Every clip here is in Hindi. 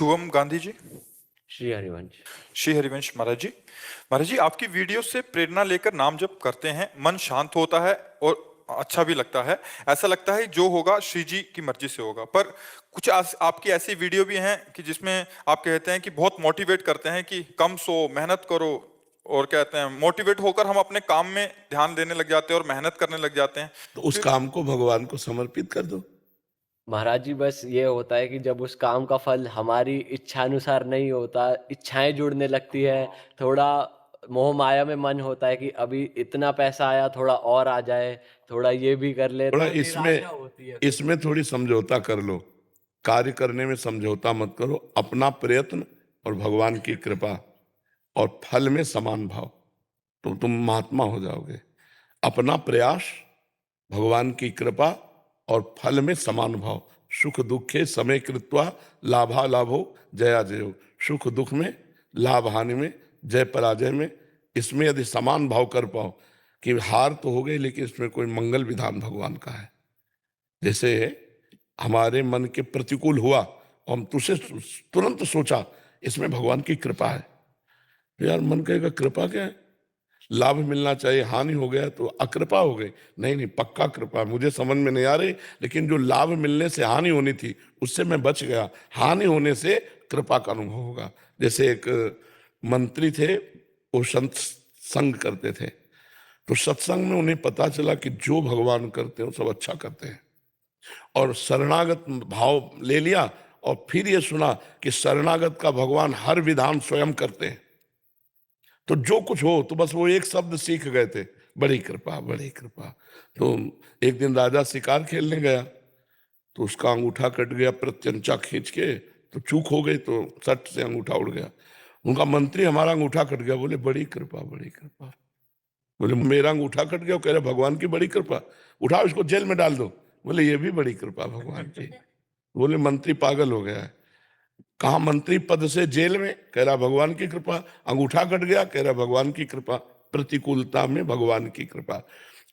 शुभम गांधी जी। श्री हरिवंश। श्री हरिवंश महाराज जी। महाराज जी, आपकी वीडियो से प्रेरणा लेकर नाम जप करते हैं, मन शांत होता है और अच्छा भी लगता है। ऐसा लगता है जो होगा श्री जी की मर्जी से होगा। पर कुछ आपकी ऐसी वीडियो भी हैं कि जिसमें आप कहते हैं कि बहुत मोटिवेट करते हैं कि कम सो, मेहनत करो, और कहते हैं मोटिवेट होकर हम अपने काम में ध्यान देने लग जाते हैं और मेहनत करने लग जाते हैं। तो उस काम को भगवान को समर्पित कर दो। महाराज जी, बस ये होता है कि जब उस काम का फल हमारी इच्छा अनुसार नहीं होता, इच्छाएं जुड़ने लगती है, थोड़ा मोह माया में मन होता है कि अभी इतना पैसा आया, थोड़ा और आ जाए, थोड़ा ये भी कर ले, थोड़ा तो निराशा होती है। इसमें थोड़ी समझौता कर लो। कार्य करने में समझौता मत करो। अपना प्रयत्न और भगवान की कृपा और फल में समान भाव, तो तुम महात्मा हो जाओगे। अपना प्रयास, भगवान की कृपा और फल में समान भाव। सुख दुखे समय कृत्वा लाभा लाभो जया जयो। सुख दुख में, लाभ हानि में, जय पराजय में, इसमें यदि समान भाव कर पाओ कि हार तो हो गई लेकिन इसमें कोई मंगल विधान भगवान का है। जैसे हमारे मन के प्रतिकूल हुआ और हम तुझसे तुरंत सोचा इसमें भगवान की कृपा है। तो यार मन कहेगा कृपा क्या है, लाभ मिलना चाहिए, हानि हो गया तो अकृपा हो गई। नहीं नहीं, पक्का कृपा। मुझे समझ में नहीं आ रही, लेकिन जो लाभ मिलने से हानि होनी थी उससे मैं बच गया, हानि होने से कृपा का अनुभव होगा। जैसे एक मंत्री थे, वो संत संग करते थे, तो सत्संग में उन्हें पता चला कि जो भगवान करते हैं सब अच्छा करते हैं, और शरणागत भाव ले लिया। और फिर ये सुना कि शरणागत का भगवान हर विधान स्वयं करते हैं। तो जो कुछ हो, तो बस वो एक शब्द सीख गए थे, बड़ी कृपा बड़ी कृपा। तो एक दिन राजा शिकार खेलने गया, तो उसका अंगूठा कट गया, प्रत्यंचा खींच के तो चूक हो गई, तो सट से अंगूठा उड़ गया। उनका मंत्री, हमारा अंगूठा कट गया। बोले बड़ी कृपा बड़ी कृपा। बोले मेरा अंगूठा कट गया। कह रहे भगवान की बड़ी कृपा, उठाओ इसको जेल में डाल दो। बोले ये भी बड़ी कृपा भगवान की। बोले मंत्री पागल हो गया है, कहा मंत्री पद से जेल में, कह रहा भगवान की कृपा। अंगूठा कट गया, कह रहा भगवान की कृपा। प्रतिकूलता में भगवान की कृपा।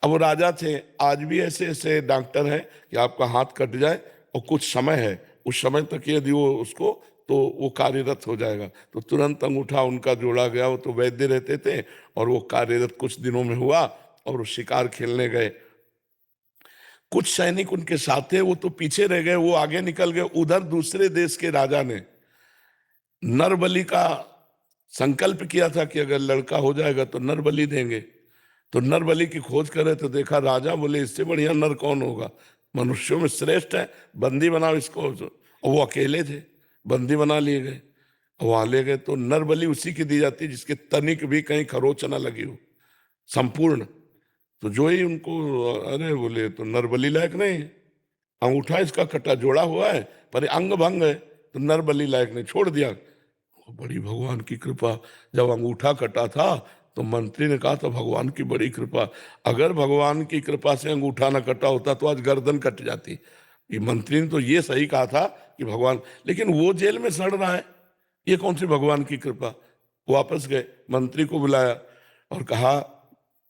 अब वो राजा थे, आज भी ऐसे ऐसे डॉक्टर हैं कि आपका हाथ कट जाए और कुछ समय है, उस समय तक यदि वो उसको, तो वो कार्यरत हो जाएगा। तो तुरंत अंगूठा उनका जोड़ा गया। वो तो वैद्य रहते थे और वो कार्यरत कुछ दिनों में हुआ और वो शिकार खेलने गए। कुछ सैनिक उनके साथ थे, वो तो पीछे रह गए, वो आगे निकल गए। उधर दूसरे देश के राजा ने नर बलि का संकल्प किया था कि अगर लड़का हो जाएगा तो नर बलि देंगे। तो नर बलि की खोज करे तो देखा राजा, बोले इससे बढ़िया नर कौन होगा, मनुष्यों में श्रेष्ठ है, बंदी बनाओ इसको। और वो अकेले थे, बंदी बना लिए गए। वहां ले गए तो नर बलि उसी की दी जाती जिसके तनिक भी कहीं खरोच ना लगी हो, संपूर्ण। तो जो ही उनको, अरे बोले तो नर बलि लायक नहीं, अंगूठा इसका कटा जोड़ा हुआ है पर अंग भंग है, तो नर बलि लायक नहीं, छोड़ दिया। बड़ी भगवान की कृपा। जब अंगूठा कटा था तो मंत्री ने कहा था भगवान की बड़ी कृपा। अगर भगवान की कृपा से अंगूठा न कटा होता तो आज गर्दन कट जाती। ये मंत्री ने तो ये सही कहा था कि भगवान, लेकिन वो जेल में सड़ रहा है, ये कौन सी भगवान की कृपा। वापस गए, मंत्री को बुलाया और कहा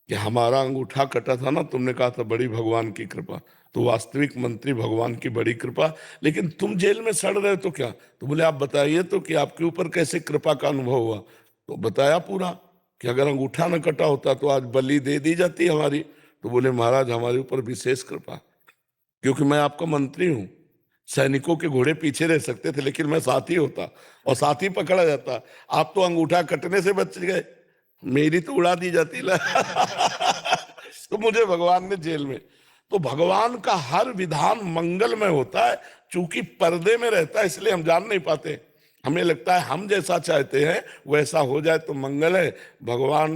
कि हमारा अंगूठा कटा था ना, तुमने कहा था बड़ी भगवान की कृपा। तो वास्तविक मंत्री, भगवान की बड़ी कृपा, लेकिन तुम जेल में सड़ रहे हो तो क्या। तो बोले आप बताइए तो कि आपके ऊपर कैसे कृपा का अनुभव हुआ। तो बताया पूरा कि अगर अंगूठा न कटा होता तो आज बलि दे दी जाती हमारी। तो बोले महाराज हमारे ऊपर विशेष कृपा, क्योंकि मैं आपका मंत्री हूं। सैनिकों के घोड़े पीछे रह सकते थे लेकिन मैं साथी होता और साथी पकड़ा जाता। आप तो अंगूठा कटने से बच गए, मेरी तो उड़ा दी जाती ना। तो मुझे भगवान ने जेल में। तो भगवान का हर विधान मंगलमय होता है, चूंकि पर्दे में रहता है इसलिए हम जान नहीं पाते। हमें लगता है हम जैसा चाहते हैं वैसा हो जाए तो मंगल है, भगवान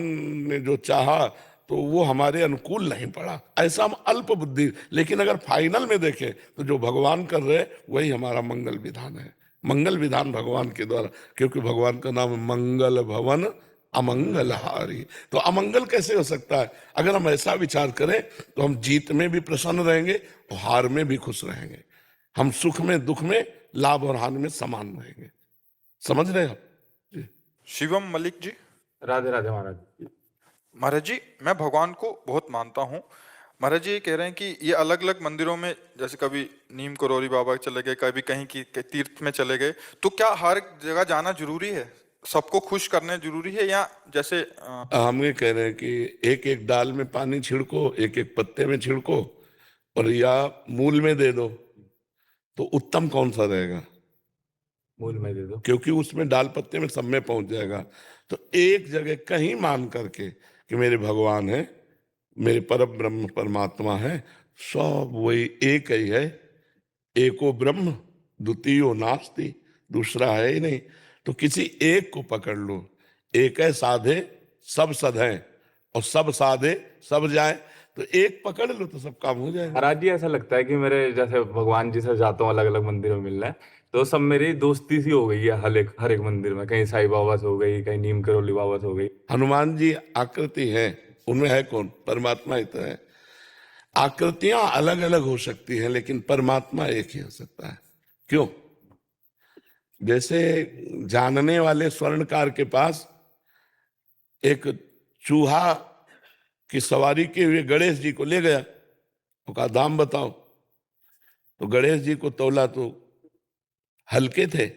ने जो चाहा तो वो हमारे अनुकूल नहीं पड़ा, ऐसा हम अल्प बुद्धि। लेकिन अगर फाइनल में देखें तो जो भगवान कर रहे वही हमारा मंगल विधान है। मंगल विधान भगवान के द्वारा, क्योंकि भगवान का नाम मंगल भवन अमंगलहारी। तो अमंगल कैसे हो सकता है। अगर हम ऐसा विचार करें तो हम जीत में भी प्रसन्न रहेंगे और हार में भी खुश रहेंगे। हम सुख में दुख में, लाभ और हानि में समान रहेंगे। समझ रहे हैं आप जी। शिवम मलिक जी। राधे राधे महाराज। महाराज जी, मैं भगवान को बहुत मानता हूँ। महाराज जी ये कह रहे हैं कि ये अलग अलग मंदिरों में, जैसे कभी नीम करोली बाबा चले गए, कभी कहीं की तीर्थ में चले गए, तो क्या हर जगह जाना जरूरी है? सबको खुश करने जरूरी है, या जैसे हम ये कह रहे हैं कि एक एक डाल में पानी छिड़को, एक एक पत्ते में छिड़को, और या मूल में दे दो, तो उत्तम कौन सा रहेगा? मूल में दे दो। क्योंकि उसमें डाल पत्ते में सब में पहुंच जाएगा। तो एक जगह कहीं मान करके कि मेरे भगवान है, मेरे परम ब्रह्म परमात्मा है, सब वही एक ही है, एको ब्रह्म द्वितीयो नास्ति, दूसरा है ही नहीं। तो किसी एक को पकड़ लो, एक है साधे सब सधे, और सब साधे सब जाए, तो एक पकड़ लो तो सब काम हो जाएगा। महाराज जी ऐसा लगता है कि मेरे जैसे भगवान जी से जाता हूँ अलग अलग मंदिरों में मिलना है, तो सब मेरी दोस्ती सी हो गई है हर एक मंदिर में। कहीं साईं बाबा से हो गई, कहीं नीम करोली बाबा से हो गई। हनुमान जी आकृति है, उनमें है कौन? परमात्मा ही तो है। आकृतियां अलग अलग हो सकती हैं, लेकिन परमात्मा एक ही हो सकता है। क्यों? जैसे जानने वाले स्वर्णकार के पास एक चूहा की सवारी के हुए गणेश जी को ले गया, वो कहा दाम बताओ, तो गणेश जी को तौला तो हल्के थे,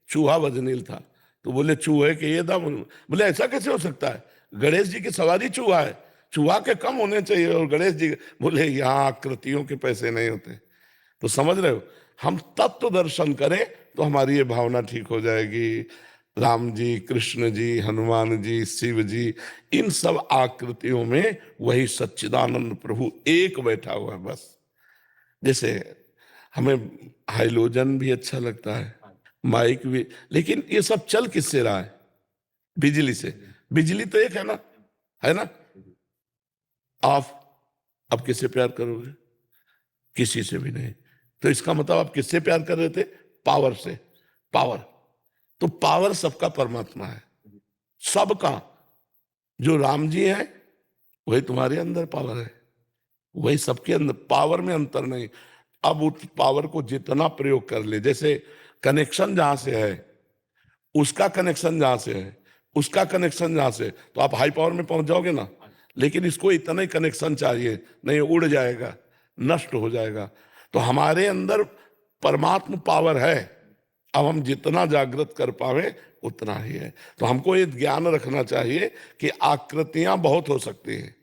चूहा वजनील था, तो बोले चूहे के ये दाम। बोले ऐसा कैसे हो सकता है, गणेश जी की सवारी चूहा है, चूहा के कम होने चाहिए, और गणेश जी बोले यहाँ आकृतियों के पैसे नहीं होते। तो समझ रहे हो, हम तत्व दर्शन करें तो हमारी ये भावना ठीक हो जाएगी। राम जी, कृष्ण जी, हनुमान जी, शिव जी, इन सब आकृतियों में वही सच्चिदानंद प्रभु एक बैठा हुआ है बस। जैसे हमें हाइलोजन भी अच्छा लगता है, माइक भी, लेकिन ये सब चल किससे रहा है? बिजली से। बिजली तो एक है ना? आप अब किससे प्यार करोगे? किसी से भी नहीं। तो इसका मतलब आप किससे प्यार कर रहे थे? पावर से। पावर, तो पावर सबका परमात्मा है, सबका। जो राम जी है वही तुम्हारे अंदर पावर है, वही सबके अंदर, पावर में अंतर नहीं। अब उस पावर को जितना प्रयोग कर ले, जैसे कनेक्शन जहां से है, उसका कनेक्शन जहां से है, उसका कनेक्शन जहां से, तो आप हाई पावर में पहुंच जाओगे ना। लेकिन इसको इतना ही कनेक्शन चाहिए, नहीं उड़ जाएगा, नष्ट हो जाएगा। तो हमारे अंदर परमात्मा पावर है, अब हम जितना जागृत कर पावे उतना ही है। तो हमको ये ज्ञान रखना चाहिए कि आकृतियां बहुत हो सकती हैं,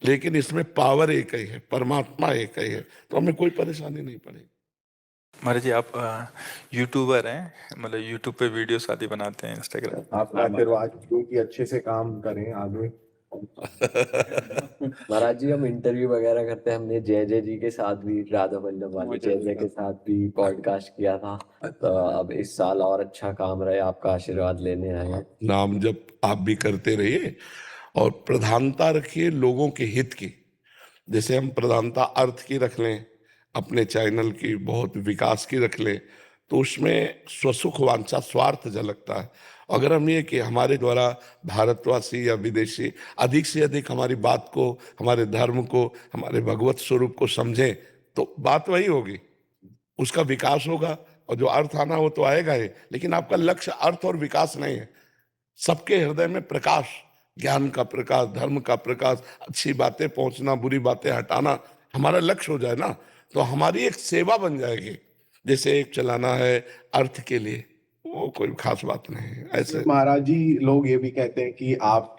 लेकिन इसमें पावर एक ही है, परमात्मा एक ही है, तो हमें कोई परेशानी नहीं पड़ेगी। महाराज जी आप यूट्यूबर हैं, मतलब यूट्यूब पे वीडियोस आदि बनाते हैं, इंस्टाग्राम। आपका आशीर्वाद हो कि अच्छे से काम करें आगे। महाराज जी हम इंटरव्यू वगैरह करते हैं, हमने जय जय जी के साथ भी, राधा वल्लभ वाले जय जय के साथ भी पॉडकास्ट किया था। तो अब इस साल और अच्छा काम रहे, आपका आशीर्वाद लेने आए हैं। नाम जप आप भी करते रहिए, और प्रधानता रखिए लोगों के हित की। जैसे हम प्रधानता अर्थ की रख लें, अपने चैनल की बहुत विकास की रख लें, तो उसमें स्वसुख वांछा स्वार्थ झलकता है। अगर हम ये कि हमारे द्वारा भारतवासी या विदेशी अधिक से अधिक हमारी बात को, हमारे धर्म को, हमारे भगवत स्वरूप को समझें, तो बात वही होगी, उसका विकास होगा, और जो अर्थ आना वो तो आएगा ही। लेकिन आपका लक्ष्य अर्थ और विकास नहीं है, सबके हृदय में प्रकाश, ज्ञान का प्रकाश, धर्म का प्रकाश, अच्छी बातें पहुंचना, बुरी बातें हटाना हमारा लक्ष्य हो जाए ना, तो हमारी एक सेवा बन जाएगी। जैसे एक चलाना है अर्थ के लिए, वो कोई खास बात नहीं है। ऐसे महाराज जी लोग ये भी कहते हैं कि आप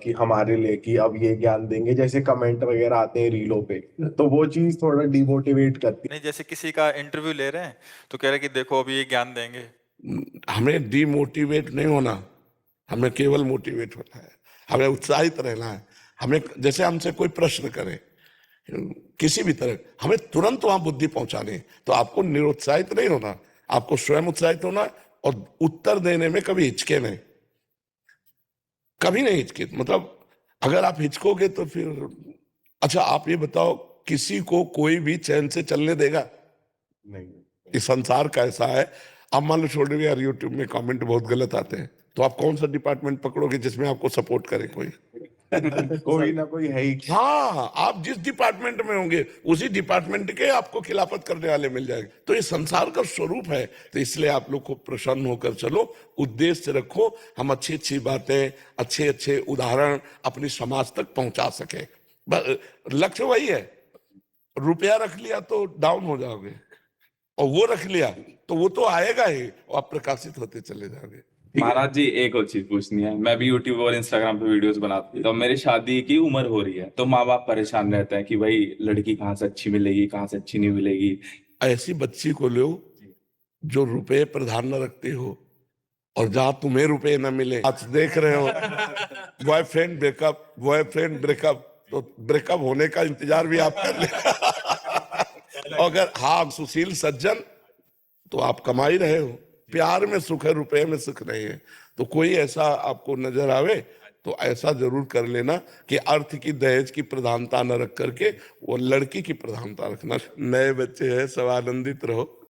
कि हमारे लिए कि अब ये ज्ञान देंगे, जैसे कमेंट वगैरह आते हैं रीलों पे, तो वो चीज थोड़ा डिमोटिवेट करती नहीं, जैसे किसी का इंटरव्यू ले रहे हैं तो कह रहे हैं कि देखो अभी ये ज्ञान देंगे। हमें डिमोटिवेट नहीं होना, हमें केवल मोटिवेट होना है, हमें उत्साहित रहना है। हमें जैसे हमसे कोई प्रश्न करे किसी भी तरह, हमें तुरंत वहां बुद्धि पहुंचानी है। तो आपको निरुत्साहित नहीं होना, आपको स्वयं उत्साहित होना, और उत्तर देने में कभी हिचके नहीं, कभी नहीं हिचके। मतलब अगर आप हिचकोगे तो फिर, अच्छा आप ये बताओ, किसी को कोई भी चैन से चलने देगा? नहीं। इस संसार का ऐसा है। आप मान लो छोड़ दो यार, यूट्यूब में कमेंट बहुत गलत आते हैं, तो आप कौन सा डिपार्टमेंट पकड़ोगे जिसमें आपको सपोर्ट करे कोई? कोई ना कोई है ही। हाँ, आप जिस डिपार्टमेंट में होंगे उसी डिपार्टमेंट के आपको खिलाफत करने वाले मिल जाएंगे। तो ये संसार का स्वरूप है। तो इसलिए आप लोग को प्रसन्न होकर चलो, उद्देश्य रखो, हम अच्छी अच्छी बातें, अच्छे अच्छे उदाहरण अपनी समाज तक पहुंचा सके, लक्ष्य वही है। रुपया रख लिया तो डाउन हो जाओगे, और वो रख लिया तो वो तो आएगा ही, और आप प्रकाशित होते चले जाओगे। महाराज जी, एक और चीज पूछनी है। मैं भी यूट्यूब और इंस्टाग्राम पे वीडियोस बनाती हूँ, तो मेरी शादी की उम्र हो रही है, तो माँ बाप परेशान रहते हैं कि भाई लड़की कहाँ से अच्छी मिलेगी, कहाँ से अच्छी नहीं मिलेगी। ऐसी बच्ची को लो जो रुपए प्रधान न रखती हो, और जहां तुम्हें रुपए न मिले। आज देख रहे हो बॉयफ्रेंड ब्रेकअप, तो ब्रेकअप होने का इंतजार भी आप कर ले। अगर हाँ सुशील सज्जन, तो आप कमा ही रहे हो। प्यार में सुख है, रुपए में सुख नहीं है। तो कोई ऐसा आपको नजर आवे तो ऐसा जरूर कर लेना कि अर्थ की दहेज की प्रधानता न रख करके वो लड़की की प्रधानता रखना। नए बच्चे हैं, सब आनंदित रहो।